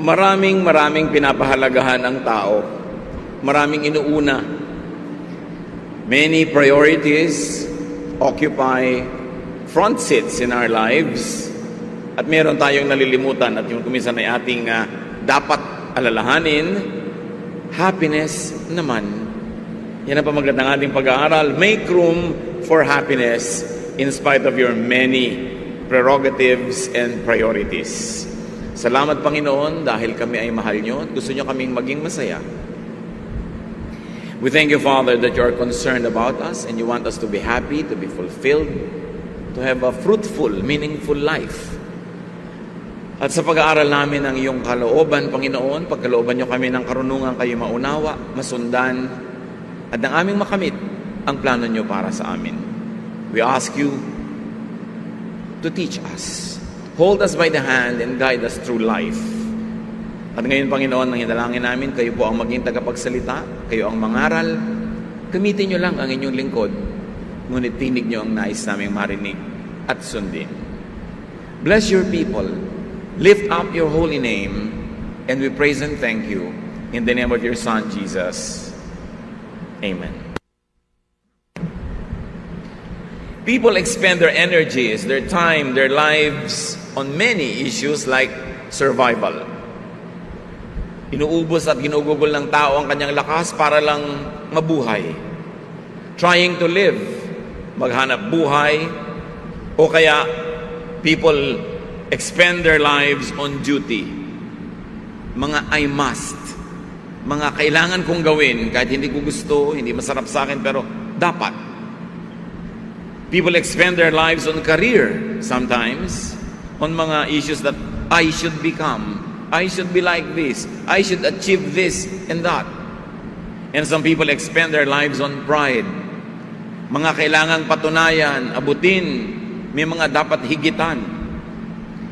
Maraming pinapahalagahan ang tao. Maraming inuuna. Many priorities occupy front seats in our lives. At meron tayong nalilimutan at yung kuminsan ay ating dapat alalahanin, happiness naman. Yan ang pamagat ng ating pag-aaral. Make room for happiness in spite of your many prerogatives and priorities. Salamat, Panginoon, dahil kami ay mahal nyo at gusto nyo kaming maging masaya. We thank you, Father, that you are concerned about us and you want us to be happy, to be fulfilled, to have a fruitful, meaningful life. At sa pag-aaral namin ng iyong kalooban, Panginoon, pagkalooban nyo kami ng karunungan kayo maunawa, masundan, at ng aming makamit ang plano nyo para sa amin. We ask you to teach us. Hold us by the hand and guide us through life. At ngayon, Panginoon, nang hinalangin namin, kayo po ang maging tagapagsalita, kayo ang mangaral, gamitin nyo lang ang inyong lingkod, ngunit tinig nyo ang nais naming marinig at sundin. Bless your people, lift up your holy name, and we praise and thank you in the name of your Son, Jesus. Amen. People expend their energies, their time, their lives on many issues like survival. Inuubos at ginugugol ng tao ang kanyang lakas para lang mabuhay. Trying to live, maghanap buhay, o kaya people expend their lives on duty. Mga I must, mga kailangan kong gawin kahit hindi ko gusto, hindi masarap sa akin, pero dapat. People expend their lives on career sometimes, on mga issues that I should become, I should be like this, I should achieve this and that. And some people expend their lives on pride. Mga kailangang patunayan, abutin, may mga dapat higitan.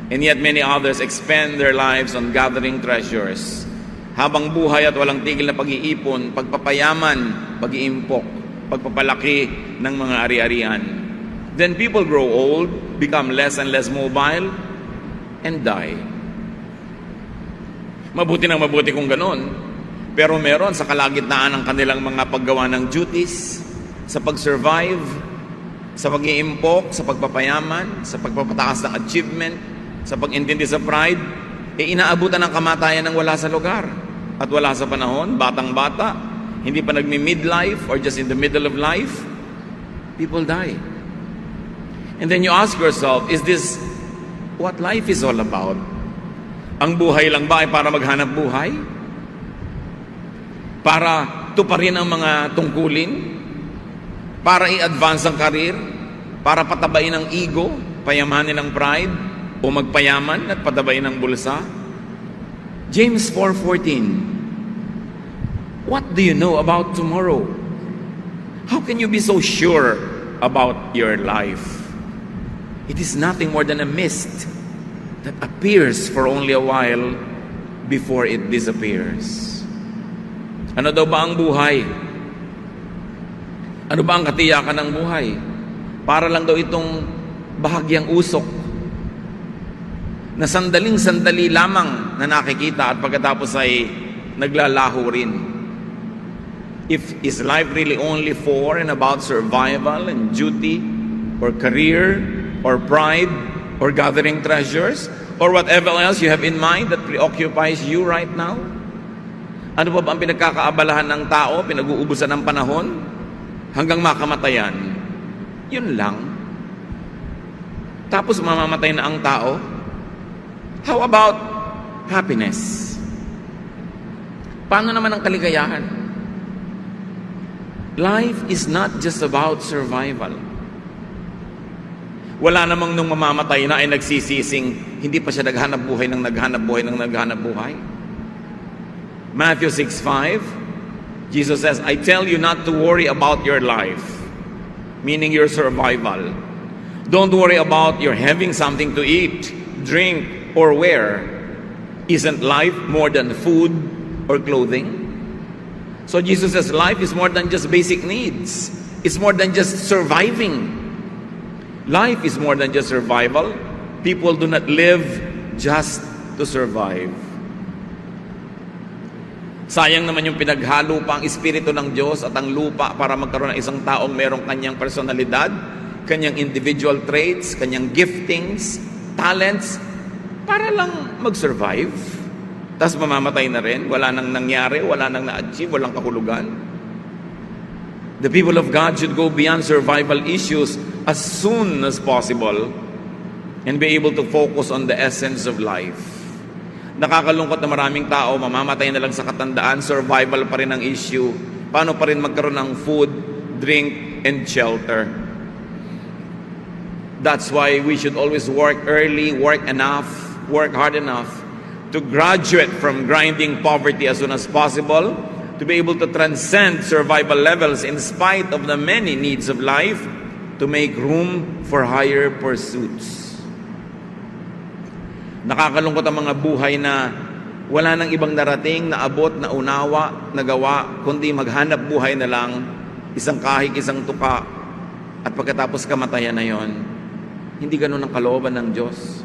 And yet many others expend their lives on gathering treasures. Habang buhay at walang tigil na pag-iipon, pagpapayaman, pag-iimpok, pagpapalaki ng mga ari-arian. Then people grow old, become less and less mobile, and die. Mabuti kung ganon. Pero meron sa kalagitnaan ng kanilang mga paggawa ng duties, sa pag-survive, sa pag-iimpok, sa pagpapayaman, sa pagpapataas ng achievement, sa pag-intindi sa pride, inaabutan ng kamatayan ng wala sa lugar. At wala sa panahon, batang-bata, hindi pa nagmi-midlife or just in the middle of life, people die. And then you ask yourself, is this what life is all about? Ang buhay lang ba ay para maghanap buhay? Para tuparin ang mga tungkulin? Para i-advance ang karir? Para patabain ang ego? Payamanin ang pride? O magpayaman at patabain ang bulsa? James 4:14. What do you know about tomorrow? How can you be so sure about your life? It is nothing more than a mist that appears for only a while before it disappears. Ano daw ba ang buhay? Ano ba ang katiyakan ng buhay? Para lang daw itong bahagyang usok na sandaling-sandali lamang na nakikita at pagkatapos ay naglalaho rin. Is life really only for and about survival and duty or career or pride or gathering treasures or whatever else you have in mind that preoccupies you right now? Ano ba ang pinagkakaabalahan ng tao, pinag-uubusan ng panahon hanggang makamatayan? Yun lang. Tapos mamamatay na ang tao. How about happiness? Paano naman ang kaligayahan? Life is not just about survival. Wala namang nung mamamatay na ay nagsisising hindi pa siya naghanap buhay. Matthew 6:5, Jesus says, I tell you not to worry about your life, meaning your survival. Don't worry about your having something to eat, drink, or wear. Isn't life more than food or clothing? So Jesus says life is more than just basic needs. It's more than just surviving. Life is more than just survival. People do not live just to survive. Sayang naman yung pinaghalo pa ang Espiritu ng Diyos at ang lupa para magkaroon ng isang taong merong kanyang personalidad, kanyang individual traits, kanyang giftings, talents, para lang mag-survive. Tapos mamamatay na rin, wala nang nangyari, wala nang na-achieve, walang kahulugan. The people of God should go beyond survival issues as soon as possible and be able to focus on the essence of life. Nakakalungkot na maraming tao, mamamatay na lang sa katandaan, survival pa rin ang issue. Paano pa rin magkaroon ng food, drink, and shelter? That's why we should always work early, work hard enough to graduate from grinding poverty as soon as possible, to be able to transcend survival levels in spite of the many needs of life, to make room for higher pursuits. Nakakalungkot ang mga buhay na wala nang ibang narating, naabot, naunawa, nagawa, kundi maghanap buhay na lang, isang kahig, isang tuka, at pagkatapos kamatayan na yon. Hindi ganun ang kalooban ng Diyos.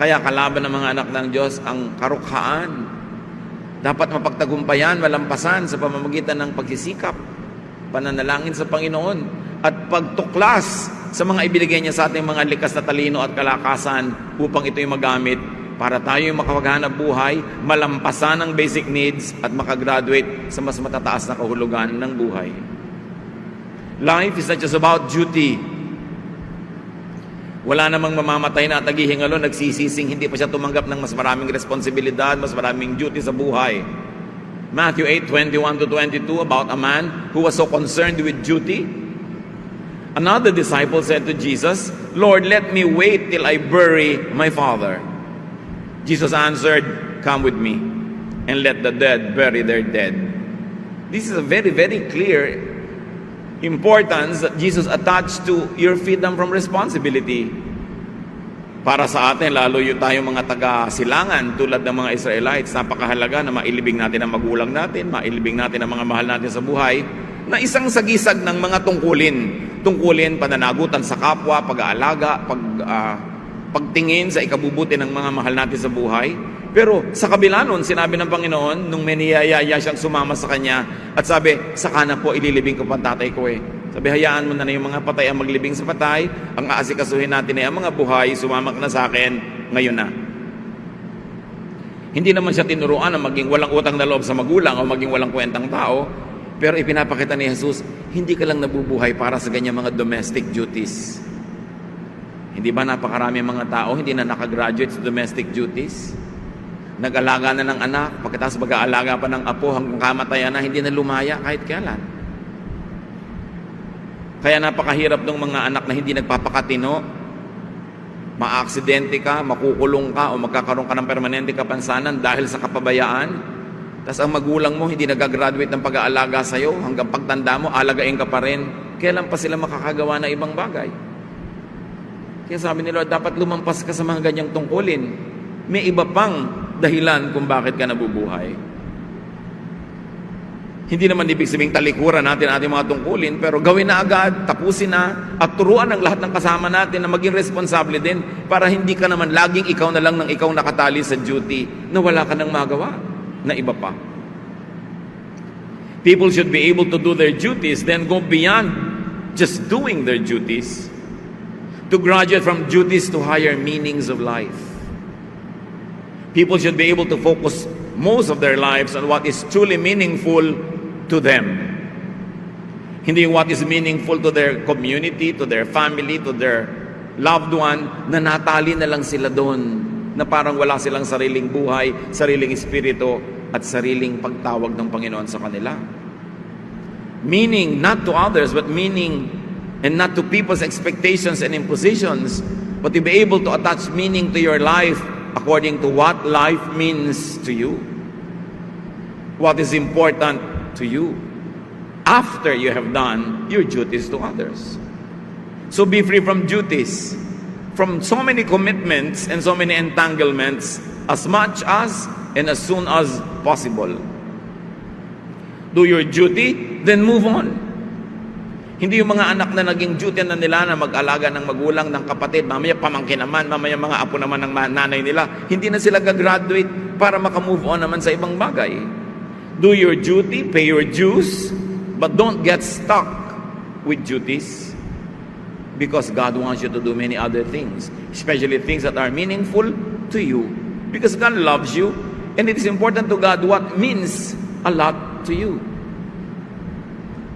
Kaya kalaban ng mga anak ng Diyos ang karukhaan. Dapat mapagtagumpayan, malampasan sa pamamagitan ng pagsisikap, pananalangin sa Panginoon, at pagtuklas sa mga ibinigay niya sa ating mga likas na talino at kalakasan upang ito'y magamit para tayo makapaghanap buhay, malampasan ang basic needs at makagraduate sa mas matataas na kahulugan ng buhay. Life is not just about duty. Wala namang mamamatay na at naghihingalo, nagsisising, hindi pa siya tumanggap ng mas maraming responsibilidad, mas maraming duty sa buhay. Matthew 8:21-22, about a man who was so concerned with duty. Another disciple said to Jesus, "Lord, let me wait till I bury my father." Jesus answered, "Come with me, and let the dead bury their dead." This is a very, very clear importance that Jesus attached to your freedom from responsibility. Para sa atin, lalo yung tayong mga taga-silangan tulad ng mga Israelites, napakahalaga na mailibing natin ang magulang natin, mailibing natin ang mga mahal natin sa buhay, na isang sagisag ng mga tungkulin, pananagutan sa kapwa, pag-aalaga, pagtingin sa ikabubuti ng mga mahal natin sa buhay. Pero sa kabila nun, sinabi ng Panginoon, nung may niyayaya siyang sumama sa kanya, at sabi, "Saka na po ililibing ko pa ang tatay ko eh." Sabi, hayaan mo na yung mga patay ang maglibing sa patay, ang aasikasuhin natin ay ang mga buhay, sumama ka na sa akin, ngayon na. Hindi naman siya tinuruan na maging walang utang na loob sa magulang o maging walang kwentang tao, pero ipinapakita ni Jesus, hindi ka lang nabubuhay para sa ganyan mga domestic duties. Hindi ba napakarami mga tao hindi na nakagraduate sa domestic duties? Nag-alaga na ng anak, pagkatapos mag-aalaga pa ng apo hanggang kamatayan na, hindi na lumaya kahit kailan. Kaya napakahirap ng mga anak na hindi nagpapakatino. Maaaksidente ka, makukulong ka, o magkakaroon ka ng permanente kapansanan dahil sa kapabayaan. Tapos ang magulang mo hindi nag-graduate ng pag-aalaga sa'yo, hanggang pagtanda mo, alagain ka pa rin. Kailan pa sila makakagawa na ibang bagay? Kaya sabi ni Lord, dapat lumampas ka sa mga ganyang tungkulin. May iba pang dahilan kung bakit ka nabubuhay. Hindi naman ibig sabing talikuran natin ating mga tungkulin, pero gawin na agad, tapusin na, at turuan ang lahat ng kasama natin na maging responsable din para hindi ka naman laging ikaw na lang ng ikaw nakatali sa duty na wala ka nang magawa na iba pa. People should be able to do their duties, then go beyond just doing their duties, to graduate from duties to higher meanings of life. People should be able to focus most of their lives on what is truly meaningful to them. Hindi what is meaningful to their community, to their family, to their loved one, na natali na lang sila doon, na parang wala silang sariling buhay, sariling espiritu, at sariling pagtawag ng Panginoon sa kanila. Meaning not to others, but meaning, and not to people's expectations and impositions, but to be able to attach meaning to your life according to what life means to you. What is important to you after you have done your duties to others. So be free from duties, from so many commitments and so many entanglements, as much as and as soon as possible. Do your duty, then move on. Hindi yung mga anak na naging duty na nila na mag-alaga ng magulang, ng kapatid, mamaya pamangkin naman, mamaya mga apo naman ng nanay nila, hindi na sila gagraduate para makamove on naman sa ibang bagay. Do your duty, pay your dues, but don't get stuck with duties, because God wants you to do many other things, especially things that are meaningful to you, because God loves you, and it is important to God what means a lot to you.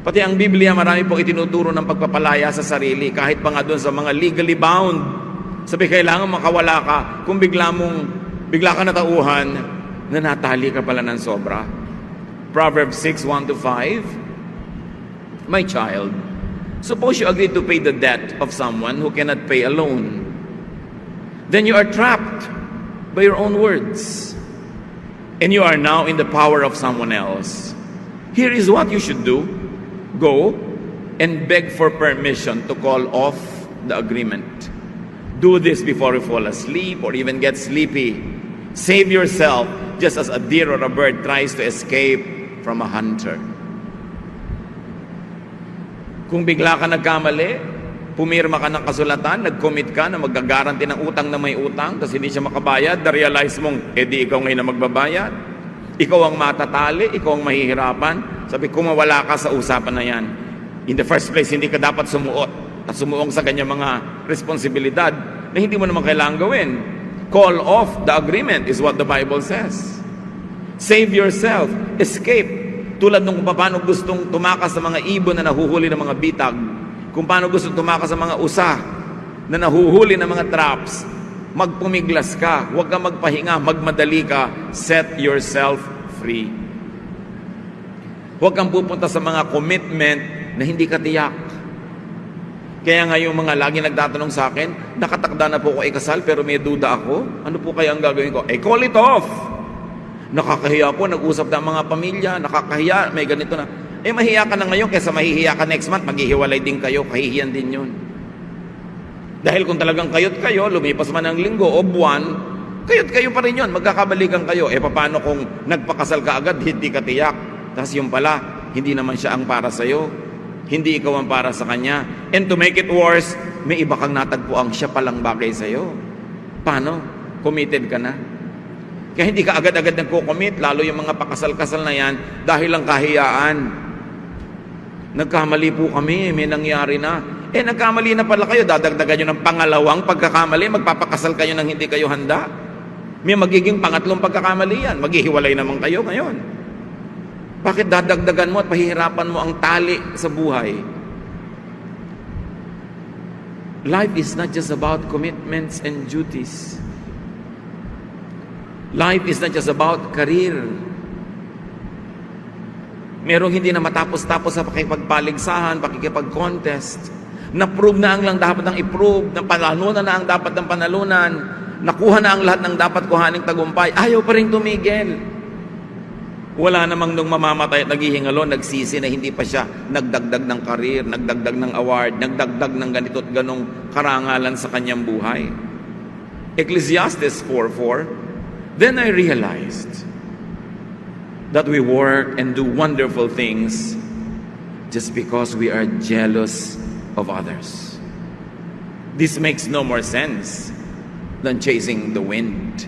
Pati ang Biblia, marami pong itinuturo ng pagpapalaya sa sarili, kahit pa nga doon sa mga legally bound. Sabi, kailangan makawala ka kung bigla ka natauhan na natali ka pala ng sobra. Proverbs 6:1-5, my child, suppose you agree to pay the debt of someone who cannot pay alone. Then you are trapped by your own words, and you are now in the power of someone else. Here is what you should do. Go and beg for permission to call off the agreement. Do this before you fall asleep or even get sleepy. Save yourself just as a deer or a bird tries to escape from a hunter. Kung bigla ka nagkamali, pumirma ka ng kasulatan, nag-commit ka na mag-guarantee ng utang na may utang, tapos hindi siya makabayad, na-realize mong, di ikaw ngayon na magbabayad. Ikaw ang matatali, ikaw ang mahihirapan. Sabi, kung mawala ka sa usapan na yan, in the first place, hindi ka dapat sumuot at sumuong sa kanyang mga responsibilidad na hindi mo naman kailangan gawin. Call off the agreement is what the Bible says. Save yourself. Escape. Tulad nung kung paano gustong tumakas sa mga ibon na nahuhuli ng mga bitag, kung paano gustong tumakas sa mga usa na nahuhuli ng mga traps, magpumiglas ka, huwag ka magpahinga, magmadali ka, set yourself free. Huwag kang pupunta sa mga commitment na hindi ka tiyak. Kaya nga yung mga lagi nagtatanong sa akin, nakatakda na po ako ikasal pero may duda ako, ano po kaya ang gagawin ko? Call it off! Nakakahiya po, nag-usap na ang mga pamilya, nakakahiya, may ganito na. Mahihiya ka na ngayon, kaysa mahihiya ka next month, maghihiwalay din kayo, kahihiyan din yun. Dahil kung talagang kayot kayo, lumipas man ang linggo o buwan, kayot kayo pa rin yun, magkakabalikan kayo. Paano kung nagpakasal ka agad, hindi ka tiyak? Tapos yung pala, hindi naman siya ang para sa'yo. Hindi ikaw ang para sa kanya. And to make it worse, may iba kang natagpuang siya palang bagay sa'yo. Paano? Committed ka na. Kaya hindi ka agad-agad nagko-commit, lalo yung mga pakasal-kasal na yan, dahil lang kahiyaan. Nagkamali po kami, may nangyari na. Nagkamali na pala kayo, dadagdagan nyo ng pangalawang pagkakamali, magpapakasal kayo nang hindi kayo handa. May magiging pangatlong pagkakamali yan, maghihiwalay naman kayo ngayon. Bakit dadagdagan mo at pahihirapan mo ang tali sa buhay? Life is not just about commitments and duties. Life is not just about career. Merong hindi na matapos-tapos sa pakipagpaligsahan, pakikipag-contest. Na-prove na ang lang dapat ng i-prove, na panalunan na ang dapat ng panalunan, nakuha na ang lahat ng dapat kuhaning tagumpay, ayaw pa rin tumigil. Wala namang nung mamamatay at naghihingalo, nagsisi na hindi pa siya nagdagdag ng karir, nagdagdag ng award, nagdagdag ng ganito at ganong karangalan sa kanyang buhay. Ecclesiastes 4:4, then I realized that we work and do wonderful things just because we are jealous of others. This makes no more sense than chasing the wind.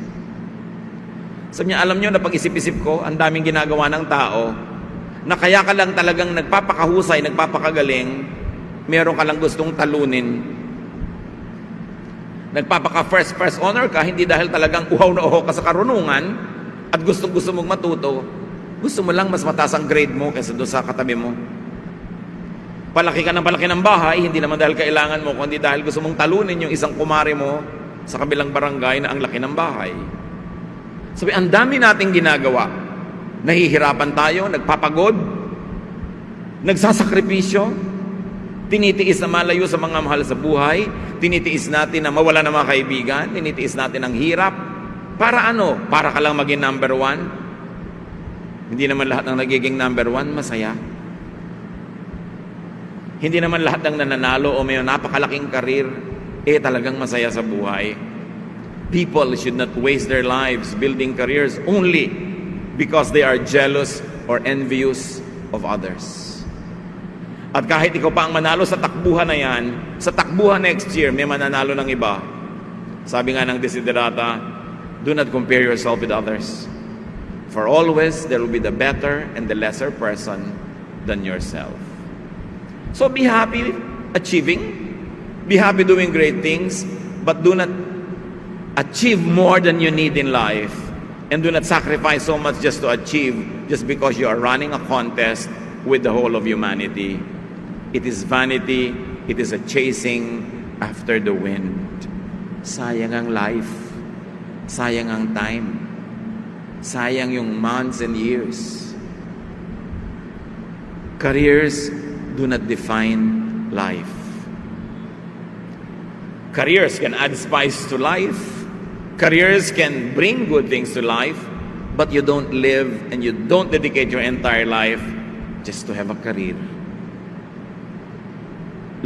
Sabi niya, alam niyo na pag-isip-isip ko, ang daming ginagawa ng tao, na kaya ka lang talagang nagpapakahusay, nagpapakagaling, meron ka lang gustong talunin. Nagpapaka-first honor ka, hindi dahil talagang uhaw na uhaw ka sa karunungan, at gustong-gusto mong matuto, gusto mo lang mas mataas ang grade mo kaysa doon sa katabi mo. Palaki ka ng bahay, hindi naman dahil kailangan mo, kundi dahil gusto mong talunin yung isang kumare mo sa kabilang barangay na ang laki ng bahay. Sabi, ang dami nating ginagawa. Nahihirapan tayo, nagpapagod, nagsasakripisyo, tinitiis na malayo sa mga mahal sa buhay, tinitiis natin na mawala ng mga kaibigan, tinitiis natin ang hirap. Para ano? Para ka lang maging number one? Hindi naman lahat ng nagiging number one masaya. Hindi naman lahat ng nananalo o may napakalaking karir, talagang masaya sa buhay. People should not waste their lives building careers only because they are jealous or envious of others. At kahit ikaw pa ang manalo sa takbuhan na yan, sa takbuhan next year, may mananalo ng iba. Sabi nga ng Desiderata, do not compare yourself with others. For always there will be the better and the lesser person than yourself. So be happy achieving, be happy doing great things, but do not achieve more than you need in life, and do not sacrifice so much just to achieve, just because you are running a contest with the whole of humanity. It is vanity, it is a chasing after the wind. Sayang ang life, sayang ang time, sayang yung months and years. Careers do not define life. Careers can add spice to life. Careers can bring good things to life, but you don't live and you don't dedicate your entire life just to have a career.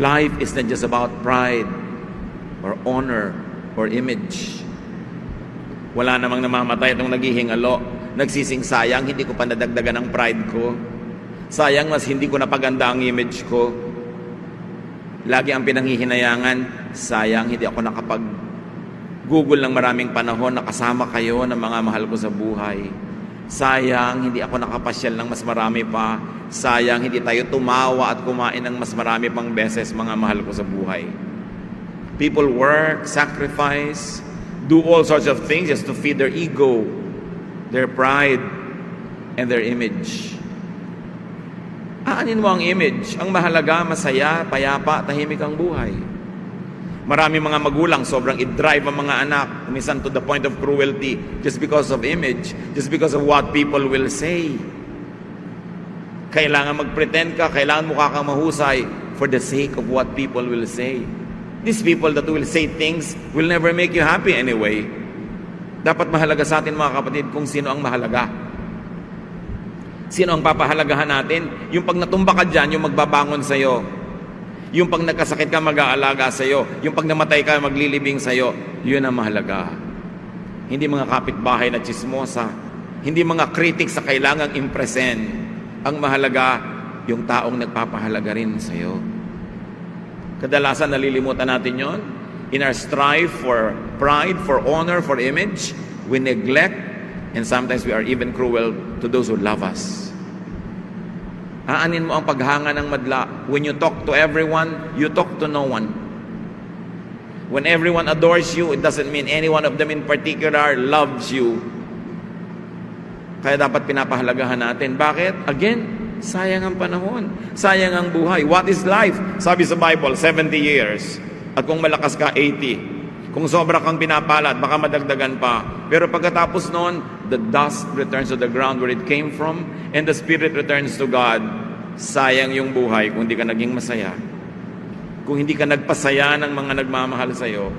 Life is not just about pride or honor or image. Wala namang namamatay itong naghihingalo, nagsising sayang, hindi ko pa nadagdagan ang pride ko. Sayang, mas hindi ko napaganda ang image ko. Lagi ang pinanghihinayangan, sayang, hindi ako nakapag-Google ng maraming panahon, nakasama kayo ng mga mahal ko sa buhay. Sayang, hindi ako nakapasyal ng mas marami pa. Sayang, hindi tayo tumawa at kumain ng mas marami pang beses, mga mahal ko sa buhay. People work, sacrifice, do all sorts of things just to feed their ego, their pride, and their image. Aanin mo ang image. Ang mahalaga, masaya, payapa, tahimik ang buhay. Marami mga magulang, sobrang i-drive ang mga anak, minsan to the point of cruelty, just because of image, just because of what people will say. Kailangan mag-pretend ka, kailangan mukha kang mahusay for the sake of what people will say. These people that will say things will never make you happy anyway. Dapat mahalaga sa atin, mga kapatid, kung sino ang mahalaga. Sino ang papahalagahan natin? Yung pag natumba ka dyan, yung magbabangon sa'yo. Yung pag nagkasakit ka, mag-aalaga sa'yo. Yung pag namatay ka, maglilibing sa'yo. Yun ang mahalaga. Hindi mga kapitbahay na chismosa. Hindi mga critics sa kailangang impresen. Ang mahalaga, yung taong nagpapahalaga rin sa'yo. Kadalasan nalilimutan natin yon. In our strive for pride, for honor, for image, we neglect, and sometimes we are even cruel to those who love us. Aanin mo ang paghanga ng madla. When you talk to everyone, you talk to no one. When everyone adores you, it doesn't mean any one of them in particular loves you. Kaya dapat pinapahalagahan natin. Bakit? Again, sayang ang panahon. Sayang ang buhay. What is life? Sabi sa Bible, 70 years. At kung malakas ka, 80. Kung sobra kang pinapalad, baka madagdagan pa. Pero pagkatapos noon, the dust returns to the ground where it came from, and the spirit returns to God. Sayang yung buhay kung hindi ka naging masaya. Kung hindi ka nagpasaya ng mga nagmamahal sa'yo,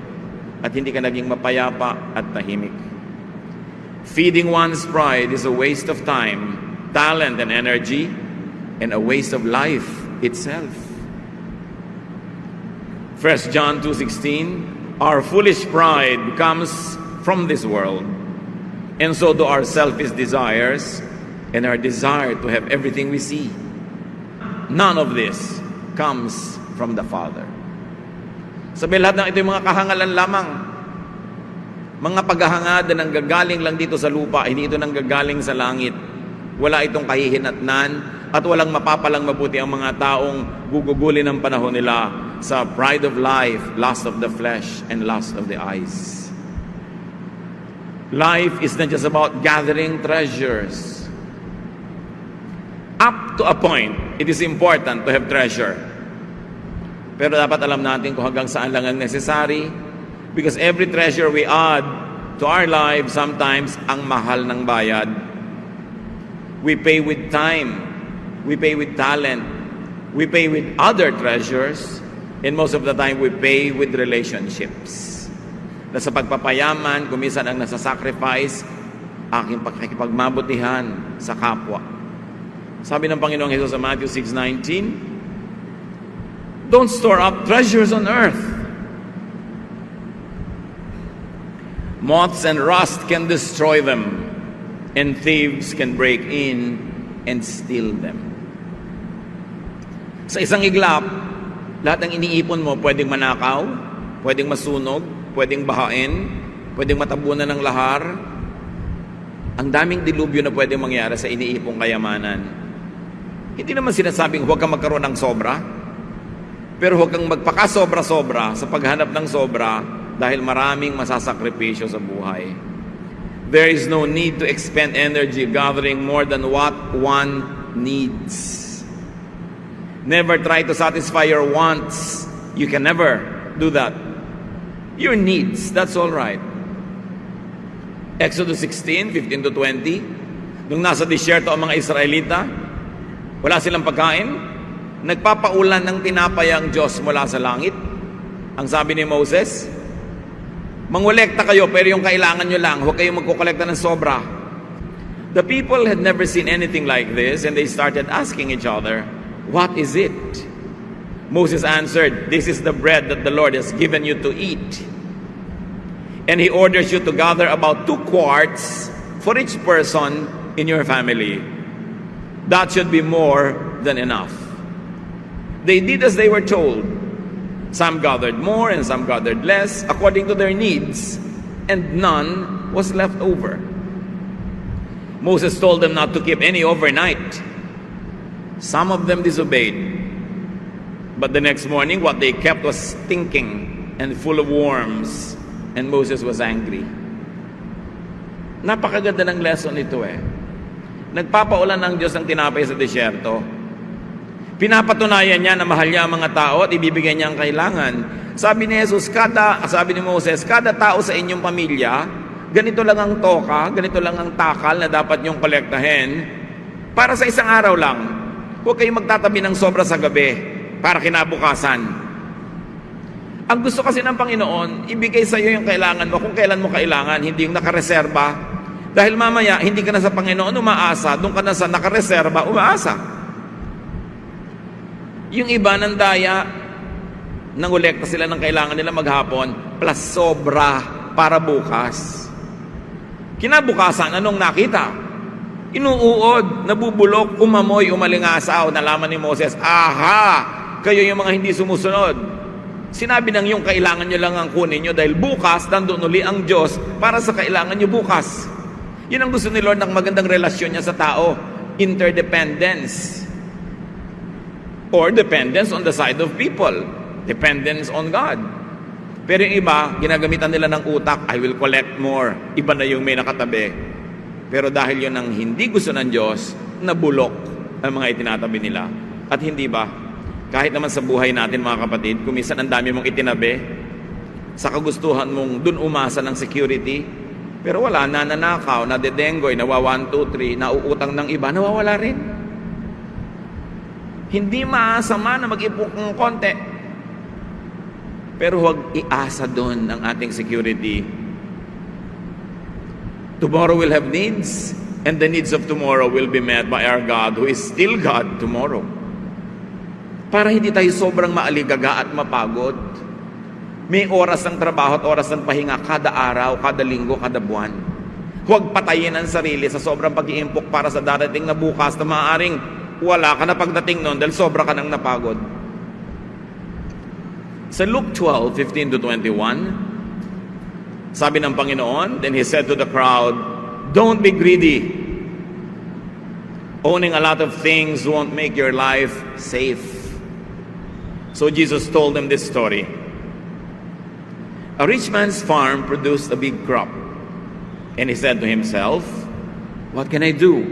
at hindi ka naging mapayapa at tahimik. Feeding one's pride is a waste of time, talent, and energy, and a waste of life itself. 1 John 2:16, our foolish pride comes from this world, and so do our selfish desires and our desire to have everything we see. None of this comes from the Father. Sabi lahat ng ito yung mga kahangalan lamang. Mga paghahangad na nanggagaling lang dito sa lupa, hindi ito nanggagaling sa langit. Wala itong kahihinatnan at walang mapapalang mabuti ang mga taong gugugulin ng panahon nila sa pride of life, lust of the flesh, and lust of the eyes. Life is not just about gathering treasures. Up to a point, it is important to have treasure. Pero dapat alam natin kung hanggang saan lang ang necessary, because every treasure we add to our lives, sometimes ang mahal ng bayad. We pay with time, we pay with talent, we pay with other treasures, and most of the time we pay with relationships. Na sa pagpapayaman, kumisan ang nasa-sacrifice, aking pakikipagmabutihan sa kapwa. Sabi ng Panginoong Jesus sa Matthew 6:19, don't store up treasures on earth. Moths and rust can destroy them, and thieves can break in and steal them. Sa isang iglap, lahat ng iniipon mo pwedeng manakaw, pwedeng masunog, pwedeng bahain, pwedeng matabunan ng lahar. Ang daming dilubyo na pwede mangyari sa iniipong kayamanan. Hindi naman sinasabing huwag kang magkaroon ng sobra, pero huwag kang magpakasobra-sobra sa paghanap ng sobra dahil maraming masasakripisyo sa buhay. There is no need to expend energy gathering more than what one needs. Never try to satisfy your wants. You can never do that. Your needs, that's all right. Exodus 16, 15 to 20. Nung nasa disyerto ang mga Israelita, wala silang pagkain, nagpapaulan ng tinapay ang Diyos mula sa langit. Ang sabi ni Moses, mangolekta kayo pero yung kailangan nyo lang, huwag kayong magkukolekta ng sobra. The people had never seen anything like this and they started asking each other, what is it? Moses answered, this is the bread that the Lord has given you to eat. And He orders you to gather about 2 quarts for each person in your family. That should be more than enough. They did as they were told. Some gathered more and some gathered less according to their needs, and none was left over. Moses told them not to keep any overnight. Some of them disobeyed. But the next morning, what they kept was stinking and full of worms, and Moses was angry. Napakaganda ng lesson ito eh. Nagpapaulan ng Diyos ng tinapay sa disyerto. Pinapatunayan niya na mahal niya ang mga tao at ibibigay niya ang kailangan. Sabi ni Jesus, sabi ni Moses, kada tao sa inyong pamilya, ganito lang ang toka, ganito lang ang takal na dapat niyong kolektahin para sa isang araw lang. Huwag kayong magtatabi ng sobra sa gabi para kinabukasan. Ang gusto kasi ng Panginoon, ibigay sa iyo yung kailangan mo kung kailan mo kailangan, hindi yung nakareserba. Dahil mamaya, hindi ka na sa Panginoon umaasa, doon ka na sa nakareserba umaasa. Yung iba ng daya, nangolekta sila ng kailangan nila maghapon, plus sobra para bukas. Kinabukasan, anong nakita? Inuuod, nabubulok, umamoy, umalingasaw. Nalaman ni Moses, aha, kayo yung mga hindi sumusunod. Sinabi nang yung kailangan nyo lang ang kunin nyo dahil bukas, nandun uli ang Diyos para sa kailangan nyo bukas. Yun ang gusto ni Lord ng magandang relasyon niya sa tao. Interdependence. Or dependence on the side of people. Dependence on God. Pero yung iba, ginagamitan nila ng utak, I will collect more. Iba na yung may nakatabi. Pero dahil yun ang hindi gusto ng Diyos, nabulok ang mga itinatabi nila. At hindi ba? Kahit naman sa buhay natin mga kapatid, kung minsan ang dami mong itinabi, sa kagustuhan mong dun umasa ng security, pero wala, nananakaw, nadedenggoy, nawa 1, 2, 3, nauutang ng iba, nawawala rin. Hindi maasama na mag-ipon ng konti. Pero huwag iasa doon ang ating security. Tomorrow will have needs, and the needs of tomorrow will be met by our God, who is still God tomorrow. Para hindi tayo sobrang maaligaga at mapagod. May oras ng trabaho at oras ng pahinga kada araw, kada linggo, kada buwan. Huwag patayin ang sarili sa sobrang pag-iimpok para sa darating na bukas na maaaring wala ka na pagdating noon dahil sobra ka nang napagod. Sa Luke 12, 15 to 21, sabi ng Panginoon, then He said to the crowd, don't be greedy. Owning a lot of things won't make your life safe. So Jesus told them this story. A rich man's farm produced a big crop. And he said to himself, what can I do?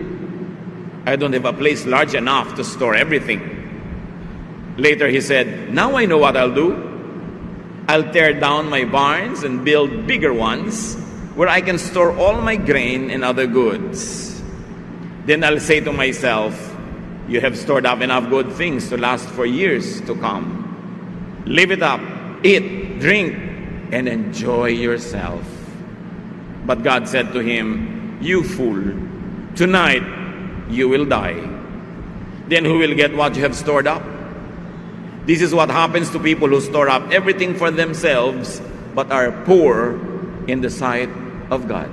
I don't have a place large enough to store everything. Later he said, now I know what I'll do. I'll tear down my barns and build bigger ones where I can store all my grain and other goods. Then I'll say to myself, you have stored up enough good things to last for years to come. Live it up, eat, drink, and enjoy yourself. But God said to him, you fool, tonight you will die. Then who will get what you have stored up? This is what happens to people who store up everything for themselves but are poor in the sight of God.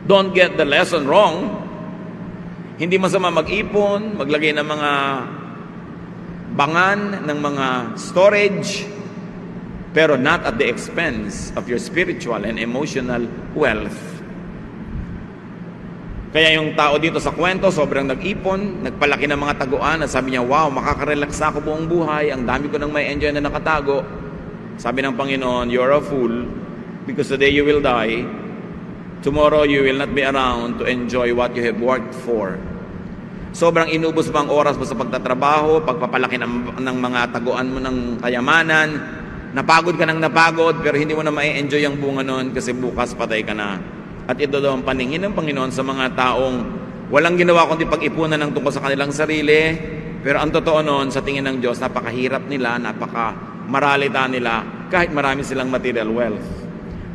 Don't get the lesson wrong. Hindi masama mag-ipon, maglagay ng mga bangan, ng mga storage, pero not at the expense of your spiritual and emotional wealth. Kaya yung tao dito sa kwento, sobrang nag-ipon, nagpalaki ng mga taguan, at sabi niya, wow, makaka-relax ako buong buhay, ang dami ko nang may enjoy na nakatago. Sabi ng Panginoon, you're a fool, because today you will die, tomorrow you will not be around to enjoy what you have worked for. Sobrang inubos mo ang oras mo sa pagtatrabaho, pagpapalaki ng mga taguan mo ng kayamanan, napagod ka ng napagod, pero hindi mo na ma-enjoy ang bunga nun kasi bukas patay ka na. At ito daw ang paningin ng Panginoon sa mga taong walang ginawa kundi pag-ipunan ng tungkol sa kanilang sarili, pero ang totoo nun, sa tingin ng Diyos, napakahirap nila, napakamaralita nila, kahit marami silang material wealth.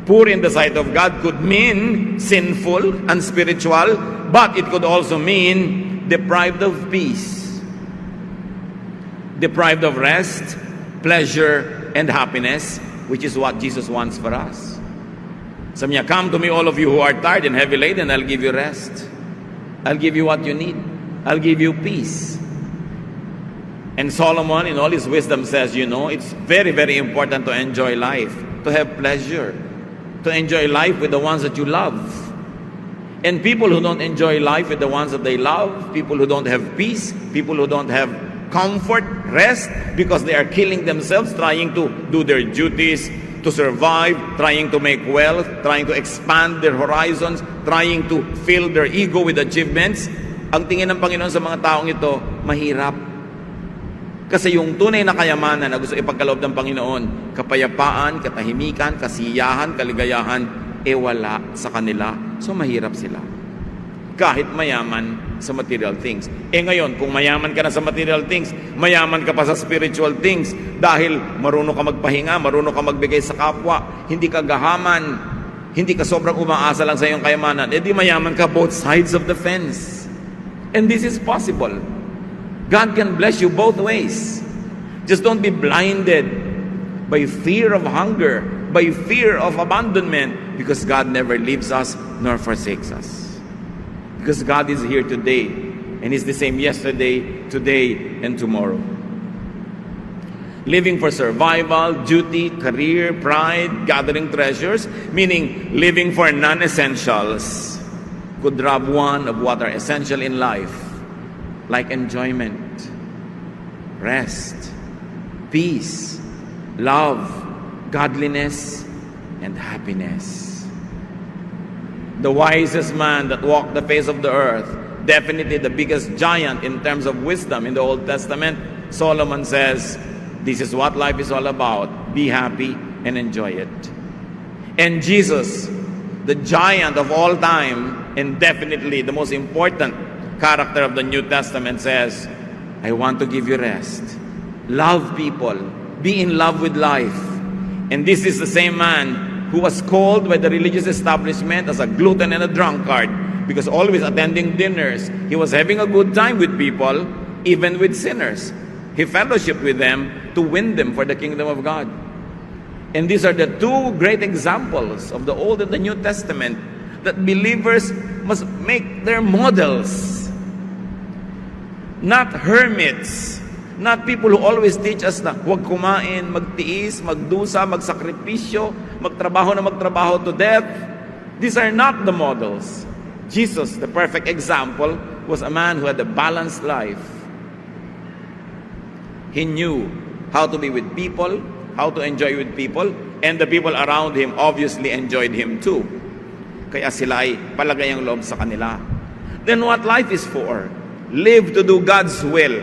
Poor in the sight of God could mean sinful, unspiritual, but it could also mean deprived of peace, deprived of rest, pleasure, and happiness, which is what Jesus wants for us. Sabi niya, come to me all of you who are tired and heavy laden, I'll give you rest. I'll give you what you need. I'll give you peace. And Solomon, in all his wisdom, says, it's very, very important to enjoy life, to have pleasure, to enjoy life with the ones that you love. And people who don't enjoy life with the ones that they love, people who don't have peace, people who don't have comfort, rest, because they are killing themselves, trying to do their duties, to survive, trying to make wealth, trying to expand their horizons, trying to fill their ego with achievements. Ang tingin ng Panginoon sa mga taong ito, mahirap. Kasi yung tunay na kayamanan na gusto ipagkaloob ng Panginoon, kapayapaan, katahimikan, kasiyahan, kaligayahan, wala sa kanila. So mahirap sila. Kahit mayaman sa material things. Ngayon, kung mayaman ka na sa material things, mayaman ka pa sa spiritual things dahil marunong ka magpahinga, marunong ka magbigay sa kapwa, hindi ka gahaman, hindi ka sobrang umaasa lang sa iyong kayamanan, di mayaman ka both sides of the fence. And this is possible. God can bless you both ways. Just don't be blinded by fear of hunger, by fear of abandonment, because God never leaves us nor forsakes us. Because God is here today, and He's the same yesterday, today, and tomorrow. Living for survival, duty, career, pride, gathering treasures, meaning living for non-essentials, could rob one of what are essential in life, like enjoyment, rest, peace, love, godliness, and happiness. The wisest man that walked the face of the earth, definitely the biggest giant in terms of wisdom in the Old Testament, Solomon says, this is what life is all about. Be happy and enjoy it. And Jesus, the giant of all time, and definitely the most important character of the New Testament, says, I want to give you rest. Love people. Be in love with life. And this is the same man who was called by the religious establishment as a glutton and a drunkard because always attending dinners. He was having a good time with people, even with sinners. He fellowshiped with them to win them for the kingdom of God. And these are the two great examples of the Old and the New Testament that believers must make their models. Not hermits, not people who always teach us na huwag kumain, magtiis, magdusa, magsakripisyo, magtrabaho to death. These are not the models. Jesus, the perfect example, was a man who had a balanced life. He knew how to be with people, how to enjoy with people, and the people around him obviously enjoyed him too. Kaya sila ay palagay ang loob sa kanila. Then what life is for? Live to do God's will.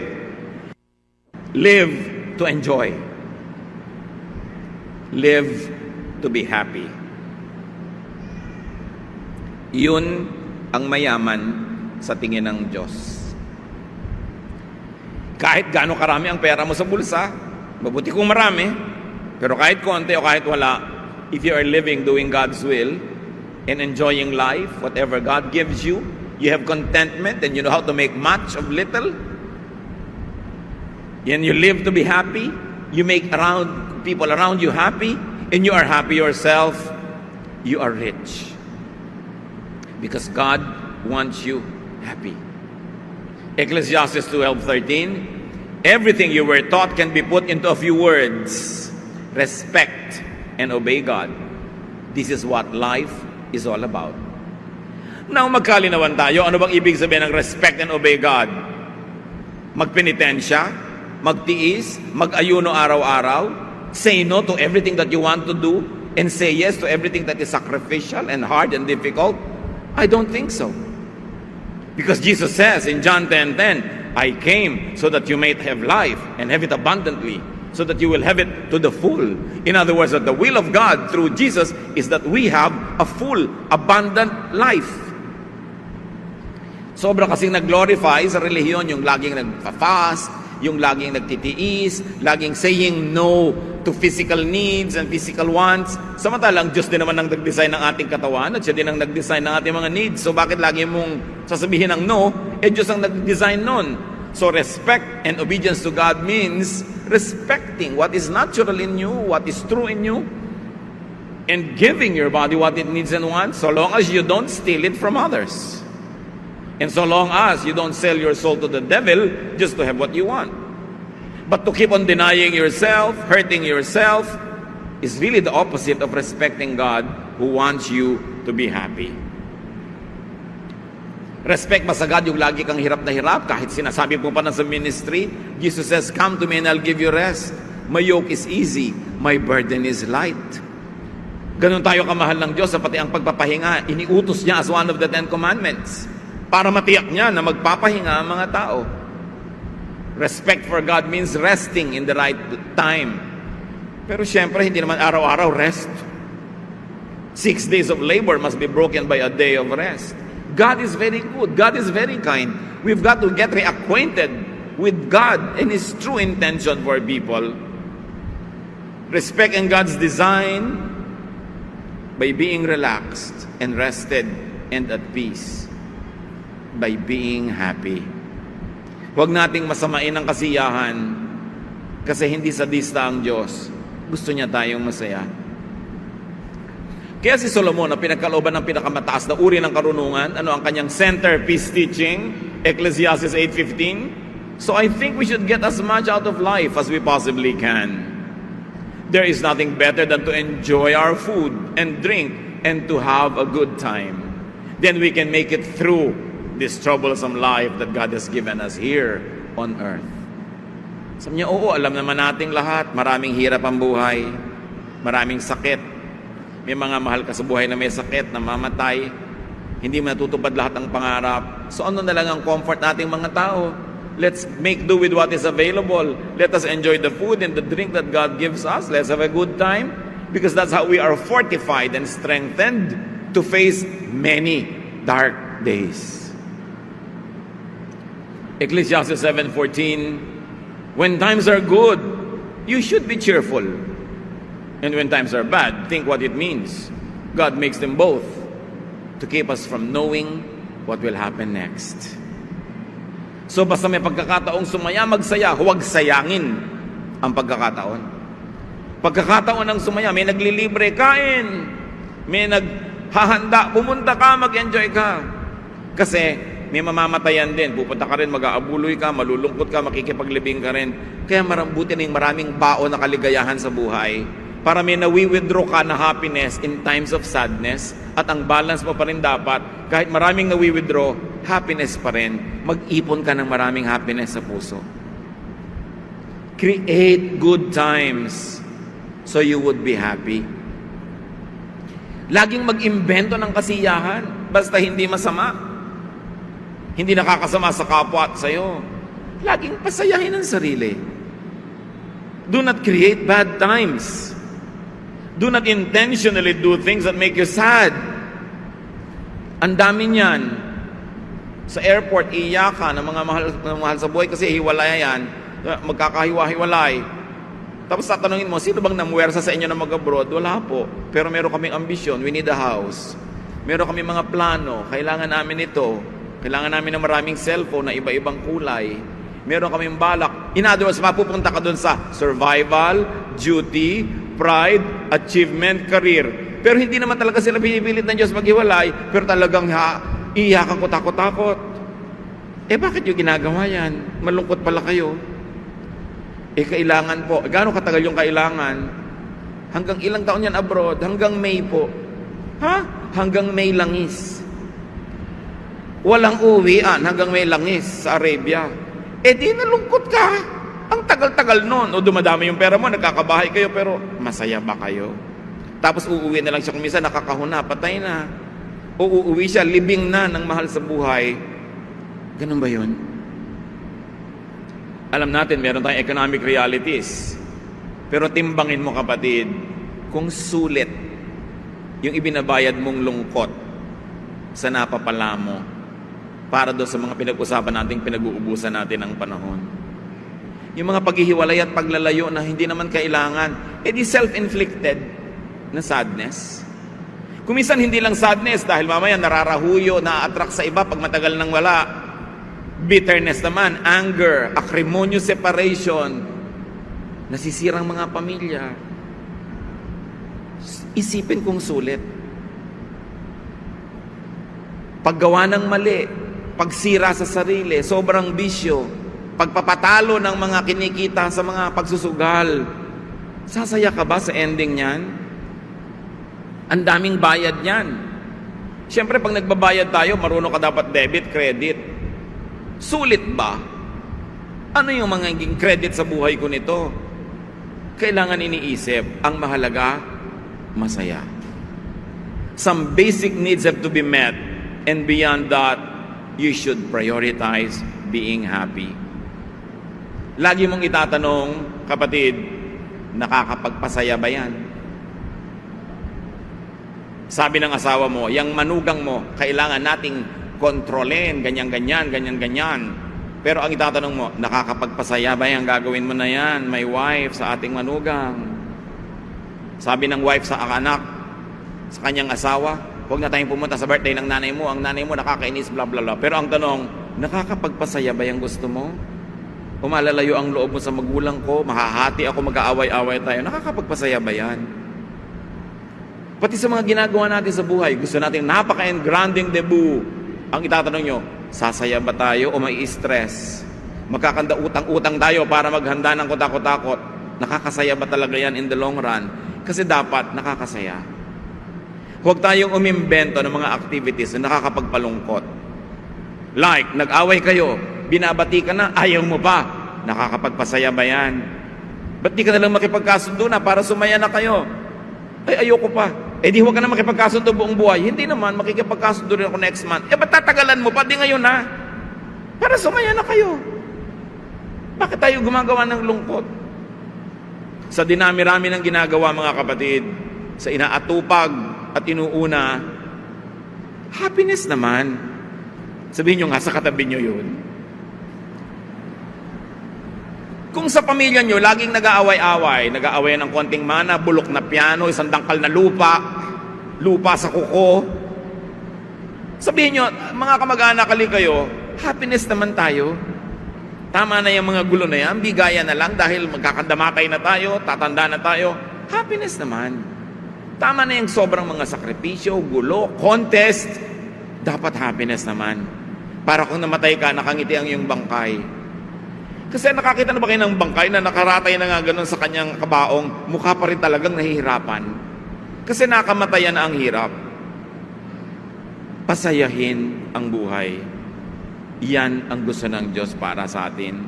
Live to enjoy. Live to be happy. Yun ang mayaman sa tingin ng Diyos. Kahit gaano karami ang pera mo sa bulsa, mabuti kung marami, pero kahit konti o kahit wala, if you are living doing God's will and enjoying life, whatever God gives you, you have contentment and you know how to make much of little, and you live to be happy, you make people around you happy, and you are happy yourself, you are rich. Because God wants you happy. Ecclesiastes 12:13, everything you were taught can be put into a few words. Respect and obey God. This is what life is all about. Now, magkalinawan tayo. Ano bang ibig sabihin ng respect and obey God? Magpenitensya, magtiis, mag-ayuno araw-araw, say no to everything that you want to do, and say yes to everything that is sacrificial and hard and difficult? I don't think so. Because Jesus says in John 10:10, I came so that you may have life and have it abundantly, so that you will have it to the full. In other words, that the will of God through Jesus is that we have a full, abundant life. Sobra kasing nag-glorify sa relihiyon yung laging nagpa-fast, yung laging nagtitiis, laging saying no to physical needs and physical wants. Samantalang Diyos din naman ang nag-design ng ating katawan at siya din ang nag-design ng ating mga needs. So bakit lagi mong sasabihin ng no? Diyos ang nag-design nun. So respect and obedience to God means respecting what is natural in you, what is true in you, and giving your body what it needs and wants, so long as you don't steal it from others. And so long as you don't sell your soul to the devil just to have what you want. But to keep on denying yourself, hurting yourself, is really the opposite of respecting God who wants you to be happy. Respect ba sa God yung lagi kang hirap na hirap kahit sinasabi mo pa na sa ministry? Jesus says, come to me and I'll give you rest. My yoke is easy, my burden is light. Ganun tayo kamahal ng Diyos, pati ang pagpapahinga, iniutos niya as one of the 10 commandments para matiyak niya na magpapahinga ang mga tao. Respect for God means resting in the right time. Pero syempre, hindi naman araw-araw rest. 6 days of labor must be broken by a day of rest. God is very good. God is very kind. We've got to get reacquainted with God and His true intention for people. Respect in God's design by being relaxed and rested and at peace. By being happy. Huwag nating masamain ang kasiyahan kasi hindi sadista ang Diyos. Gusto niya tayong masaya. Kaya si Solomon, na pinagkalooban ng pinakamataas na uri ng karunungan, ano ang kanyang centerpiece teaching? Ecclesiastes 8:15. So I think we should get as much out of life as we possibly can. There is nothing better than to enjoy our food and drink and to have a good time. Then we can make it through this troublesome life that God has given us here on earth. Sabi niya, oo, alam naman nating lahat, maraming hirap ang buhay, maraming sakit. May mga mahal ka sa buhay na may sakit, na mamatay, hindi mo natutupad lahat ng pangarap. So ano na lang ang comfort nating mga tao? Let's make do with what is available. Let us enjoy the food and the drink that God gives us. Let's have a good time, because that's how we are fortified and strengthened to face many dark days. Ecclesiastes 7:14, when times are good, you should be cheerful. And when times are bad, think what it means. God makes them both to keep us from knowing what will happen next. So basta may pagkakataong sumaya, magsaya. Huwag sayangin ang pagkakataon. Pagkakataon ng sumaya, may naglilibre, kain. May naghahanda, pumunta ka, mag-enjoy ka. Kasi may mamamatayan din. Pupunta ka rin, mag-aabuloy ka, malulungkot ka, makikipaglibing ka rin. Kaya marambuti na yung maraming baon na kaligayahan sa buhay para may nawi-withdraw ka na happiness in times of sadness, at ang balance mo pa rin dapat, kahit maraming nawi-withdraw, happiness pa rin. Mag-ipon ka ng maraming happiness sa puso. Create good times so you would be happy. Laging mag-imbento ng kasiyahan, basta hindi masama. Hindi nakakasama sa kapwa at sa'yo. Laging pasayahin ang sarili. Do not create bad times. Do not intentionally do things that make you sad. Ang dami niyan. Sa airport, iiyak ka ng mga mahal sa buhay kasi hiwalay yan. Magkakahiwa-hiwalay. Tapos tatanungin mo, sino bang namuwersa sa inyo na mag-abroad? Wala po. Pero meron kaming ambisyon. We need a house. Meron kaming mga plano. Kailangan namin ito. Kailangan namin ng maraming cellphone na iba-ibang kulay. Meron kaming balak. In other words, mapupunta ka dun sa survival, duty, pride, achievement, career. Pero hindi naman talaga sila pinipilit ng Diyos maghiwalay, pero talagang iiyakan ko, takot-takot. Bakit yung ginagawa yan? Malungkot pala kayo. Kailangan po. Gaano katagal yung kailangan? Hanggang ilang taon yan abroad? Hanggang May po. Hanggang May langis. Walang uwian hanggang may langis sa Arabia. Eh di nalungkot ka. Ang tagal-tagal nun. O dumadami yung pera mo, nagkakabahay kayo, pero masaya ba kayo? Tapos uuwi na lang siya kung minsan, nakakahuna, patay na. O uuwi siya, libing na ng mahal sa buhay. Ganun ba yun? Alam natin, meron tayong economic realities. Pero timbangin mo, kapatid, kung sulit yung ibinabayad mong lungkot sa napapala mo para doon sa mga pinag-usapan natin, pinag-uubusan natin ng panahon. Yung mga paghihiwalay at paglalayo na hindi naman kailangan, di self-inflicted na sadness. Kung minsan hindi lang sadness dahil mamaya nararahuyo, na-attract sa iba pag matagal nang wala. Bitterness naman, anger, acrimonious separation, nasisirang mga pamilya. Isipin kung sulit. Paggawa ng mali, pagsira sa sarili, sobrang bisyo, pagpapatalo ng mga kinikita sa mga pagsusugal. Sasaya ka ba sa ending niyan? Ang daming bayad niyan. Siyempre, pag nagbabayad tayo, marunong ka dapat debit, credit. Sulit ba? Ano yung mga naging credit sa buhay ko nito? Kailangan iniisip. Ang mahalaga, masaya. Some basic needs have to be met, and beyond that, you should prioritize being happy. Lagi mong itatanong, kapatid, nakakapagpasaya ba yan? Sabi ng asawa mo, yung manugang mo, kailangan nating kontrolin, ganyan-ganyan, ganyan-ganyan. Pero ang itatanong mo, nakakapagpasaya ba yan? Gagawin mo na yan, my wife, sa ating manugang. Sabi ng wife sa anak, sa kanyang asawa, huwag na tayong pumunta sa birthday ng nanay mo. Ang nanay mo nakakainis, bla bla bla. Pero ang tanong, nakakapagpasaya ba yung gusto mo? O malalayo ang loob mo sa magulang ko, mahahati ako, mag-aaway-away tayo. Nakakapagpasaya ba yan? Pati sa mga ginagawa natin sa buhay, gusto natin napaka-engranding debut. Ang itatanong nyo, sasaya ba tayo o may stress? Magkakanda utang-utang tayo para maghanda ng kutakot-takot. Nakakasaya ba talaga yan in the long run? Kasi dapat nakakasaya. Huwag tayong umimbento ng mga activities na nakakapagpalungkot. Like, nag-away kayo, binabati ka na, ayaw mo pa. Nakakapagpasaya ba yan? Ba't di ka nalang makipagkasundo na para sumaya na kayo? Ay, ayoko pa. Di huwag ka na makipagkasundo buong buhay. Hindi naman, makikipagkasundo rin ako next month. Ba't tatagalan mo pa? Di ngayon na. Para sumaya na kayo. Bakit tayo gumagawa ng lungkot? Sa dinami-rami ng ginagawa, mga kapatid, sa inaatupag at inuuna, happiness naman. Sabihin nyo nga, sa katabi nyo yun. Kung sa pamilya nyo, laging nag-aaway-away, nag-aaway ng konting mana, bulok na piano, isang dangkal na lupa sa kuko. Sabihin nyo, mga kamag-anak kayo, happiness naman tayo. Tama na yung mga gulo na yan, bigaya na lang dahil magkakandamatay na tayo, tatanda na tayo. Happiness naman. Tama na yung sobrang mga sakripisyo, gulo, contest. Dapat happiness naman. Para kung namatay ka, nakangiti ang iyong bangkay. Kasi nakakita na ba kayo ng bangkay na nakaratay na nga ganun sa kanyang kabaong, mukha pa rin talagang nahihirapan. Kasi nakamatayan na ang hirap. Pasayahin ang buhay. Yan ang gusto ng Diyos para sa atin.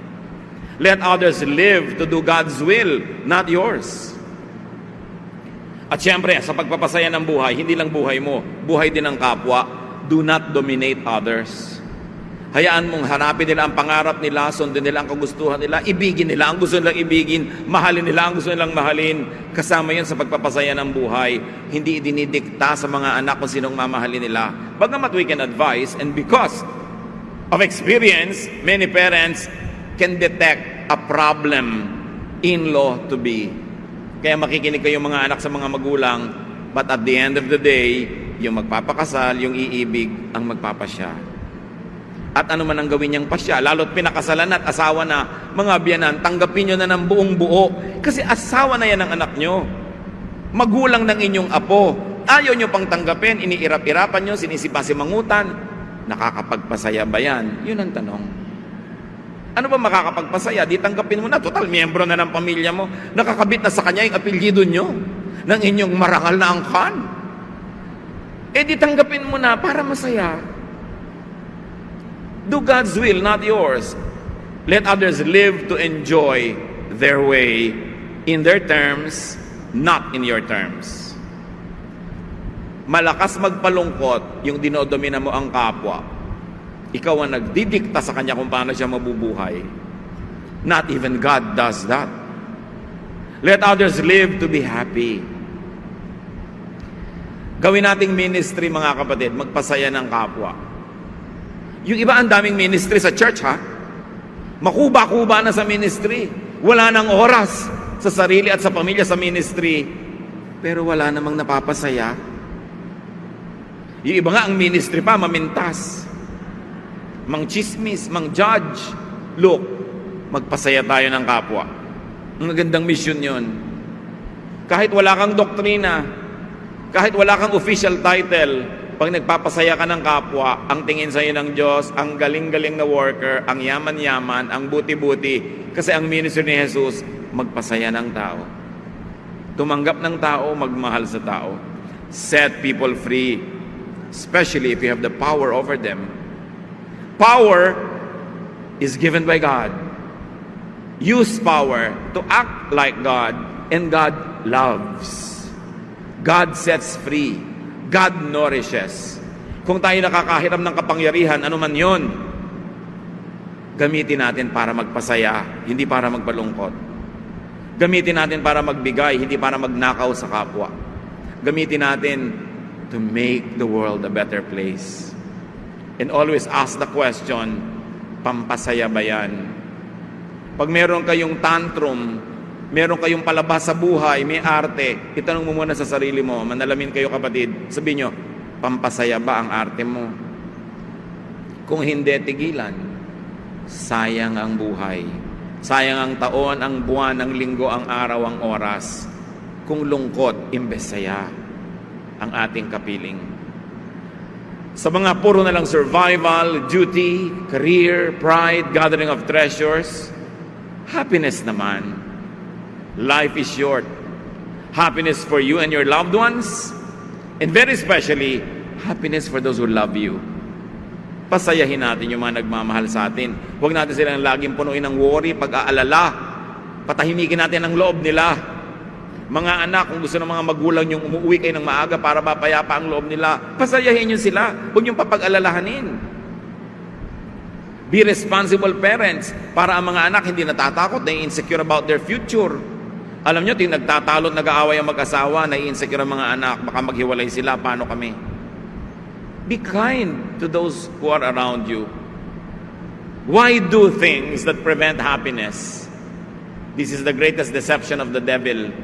Let others live to do God's will, not yours. At syempre, sa pagpapasaya ng buhay, hindi lang buhay mo, buhay din ng kapwa. Do not dominate others. Hayaan mong hanapin nila ang pangarap nila, sundin nila ang kagustuhan nila, ibigin nila ang gusto nilang ibigin, mahalin nila ang gusto nilang mahalin. Kasama yun sa pagpapasaya ng buhay. Hindi dinidikta sa mga anak kung sinong mamahalin nila. Bagamat we can advise, and because of experience, many parents can detect a problem in-law to be. Kaya makikinig kayo mga anak sa mga magulang, but at the end of the day, yung magpapakasal, yung iibig, ang magpapasya. At ano man ang gawin niyang pasya, lalo't pinakasalan na at asawa na, mga biyanan, tanggapin nyo na ng buong buo. Kasi asawa na yan ang anak nyo. Magulang ng inyong apo. Ayaw nyo pang tanggapin, iniirap-irapan nyo, sinisipa-simangutan. Nakakapagpasaya ba yan? Yun ang tanong. Ano ba makakapagpasaya? Di tanggapin mo na. Total, miyembro na ng pamilya mo. Nakakabit na sa kanya yung apelyido nyo ng inyong marangal na angkan. Di tanggapin mo na para masaya. Do God's will, not yours. Let others live to enjoy their way in their terms, not in your terms. Malakas magpalungkot yung dinodomina mo ang kapwa. Ikaw ang nagdidikta sa kanya kung paano siya mabubuhay. Not even God does that. Let others live to be happy. Gawin nating ministry, mga kapatid, magpasaya ng kapwa. Yung iba ang daming ministry sa church, ha? Makuba-kuba na sa ministry. Wala nang oras sa sarili at sa pamilya sa ministry. Pero wala namang napapasaya. Yung iba nga ang ministry pa, mamintas. Mang chismis, mang judge. Look, magpasaya tayo ng kapwa. Ang magandang mission yon. Kahit wala kang doktrina, kahit wala kang official title, pag nagpapasaya ka ng kapwa, ang tingin sa iyo ng Diyos, ang galing-galing na worker, ang yaman-yaman, ang buti-buti. Kasi ang ministry ni Jesus, magpasaya ng tao. Tumanggap ng tao, magmahal sa tao. Set people free, especially if you have the power over them. Power is given by God. Use power to act like God, and God loves. God sets free. God nourishes. Kung tayo nakakahiram ng kapangyarihan, ano man yon, gamitin natin para magpasaya, hindi para magpalungkot. Gamitin natin para magbigay, hindi para magnakaw sa kapwa. Gamitin natin to make the world a better place. And always ask the question, pampasaya ba yan? Pag meron kayong tantrum, meron kayong palabas sa buhay, may arte, itanong mo muna sa sarili mo, manalamin kayo kapatid, sabihin nyo, pampasaya ba ang arte mo? Kung hindi, tigilan. Sayang ang buhay. Sayang ang taon, ang buwan, ang linggo, ang araw, ang oras. Kung lungkot, imbes saya ang ating kapiling. Sa mga puro na lang survival, duty, career, pride, gathering of treasures, happiness naman. Life is short. Happiness for you and your loved ones, and very especially, happiness for those who love you. Pasayahin natin yung mga nagmamahal sa atin. Huwag natin silang laging punuin ng worry, pag-aalala. Patahimikin natin ang loob nila. Mga anak, kung gusto ng mga magulang yung umuwi kayo ng maaga para mapayapa ang loob nila, pasayahin nyo sila. Huwag nyo papag-alalahanin. Be responsible parents para ang mga anak hindi natatakot, na-insecure about their future. Alam nyo, yung nagtatalo at nag-aaway ang mag-asawa, na-insecure ang mga anak, baka maghiwalay sila, paano kami? Be kind to those who are around you. Why do things that prevent happiness? This is the greatest deception of the devil.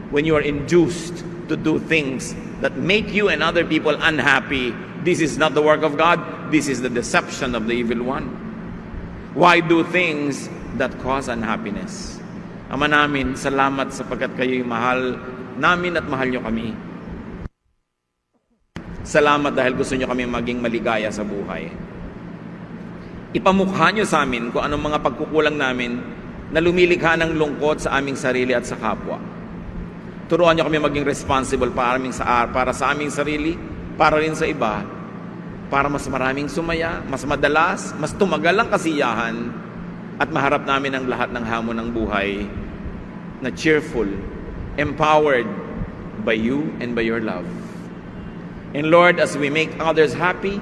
When you are induced to do things that make you and other people unhappy, this is not the work of God. This is the deception of the evil one. Why do things that cause unhappiness? Ama namin, salamat sapagkat kayo'y mahal namin at mahal nyo kami. Salamat dahil gusto nyo kami maging maligaya sa buhay. Ipamukha nyo sa amin kung anong mga pagkukulang namin na lumilikha ng lungkot sa aming sarili at sa kapwa. Turuan nyo kami maging responsible para sa aming sarili, para rin sa iba, para mas maraming sumaya, mas madalas, mas tumagal ang kasiyahan, at maharap namin ang lahat ng hamon ng buhay na cheerful, empowered by you and by your love. And Lord, as we make others happy,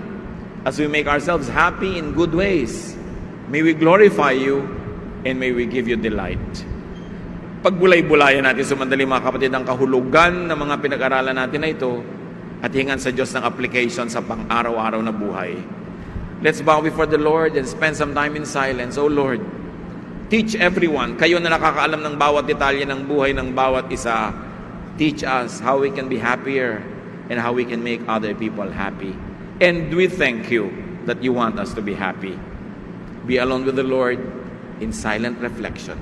as we make ourselves happy in good ways, may we glorify you and may we give you delight. Pagbulay-bulayan natin sumandali mga kapatid ang kahulugan ng mga pinag-aralan natin na ito at hingan sa Diyos ng application sa pang-araw-araw na buhay. Let's bow before the Lord and spend some time in silence. Oh Lord, teach everyone, kayo na nakakaalam ng bawat detalye ng buhay ng bawat isa, teach us how we can be happier and how we can make other people happy. And we thank you that you want us to be happy. Be alone with the Lord in silent reflection.